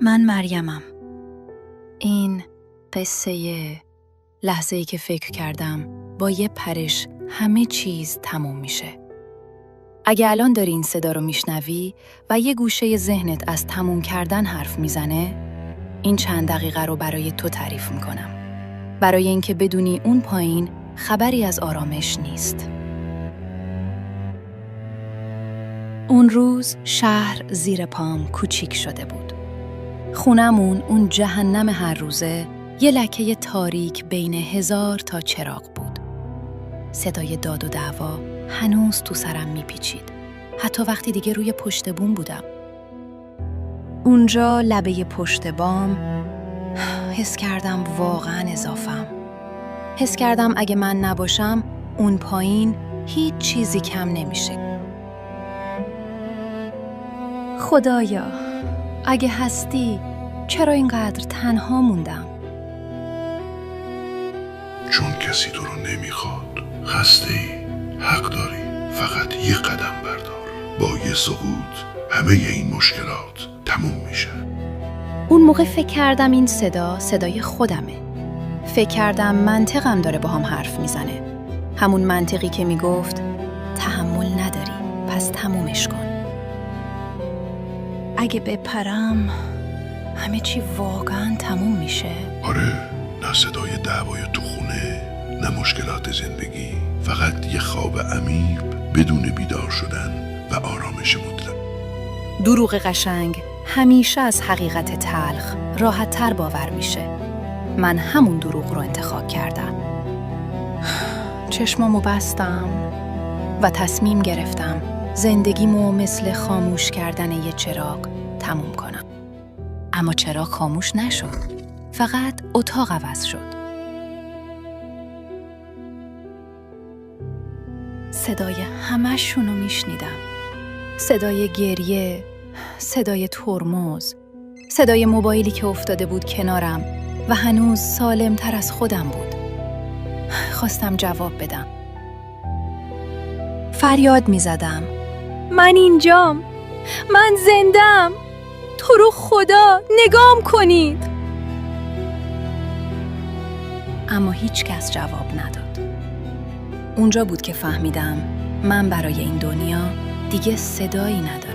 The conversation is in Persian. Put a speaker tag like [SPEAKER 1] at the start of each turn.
[SPEAKER 1] من مریمم. این قصه لحظه‌ای که فکر کردم با یه پرش همه چیز تموم میشه. اگه الان داری این صدا رو میشنوی و یه گوشه ذهنت از تموم کردن حرف میزنه، این چند دقیقه رو برای تو تعریف میکنم. برای اینکه بدونی اون پایین خبری از آرامش نیست. اون روز شهر زیر پام کوچیک شده بود. خونمون اون جهنم هر روزه یه لکه تاریک بین 1000 تا چراغ بود. صدای داد و دعوا هنوز تو سرم میپیچید. حتی وقتی دیگه روی پشت بوم بودم. اونجا لبه پشت بام حس کردم واقعا اضافم. حس کردم اگه من نباشم اون پایین هیچ چیزی کم نمیشه. خدایا، اگه هستی چرا اینقدر تنها موندم؟
[SPEAKER 2] چون کسی تو رو نمیخواد. خسته‌ای، حق داری. فقط یه قدم بردار. با یه سقوط همه این مشکلات تموم میشه.
[SPEAKER 1] اون موقع فکر کردم این صدای خودمه. فکر کردم منطقم داره با هم حرف میزنه. همون منطقی که میگفت تحمل نداری، پس تمومش کن. اگه بپرم همه چی واقعا تموم میشه.
[SPEAKER 2] آره، نه صدای دعوای تو خونه، نه مشکلات زندگی. فقط یه خواب عمیق بدون بیدار شدن و آرامش مطلق.
[SPEAKER 1] دروغ قشنگ همیشه از حقیقت تلخ راحت تر باور میشه. من همون دروغ رو انتخاب کردم. چشمامو بستم و تصمیم گرفتم زندگیمو مثل خاموش کردن یه چراغ تموم کنم. اما چراغ خاموش نشد. فقط اتاق عوض شد. صدای همه‌شونو میشنیدم. صدای گریه، صدای ترمز، صدای موبایلی که افتاده بود کنارم و هنوز سالمتر از خودم بود. خواستم جواب بدم. فریاد میزدم. من اینجام. من زندم. تو رو خدا نگام کنید. اما هیچ کس جواب نداد. اونجا بود که فهمیدم من برای این دنیا دیگه صدایی ندارم.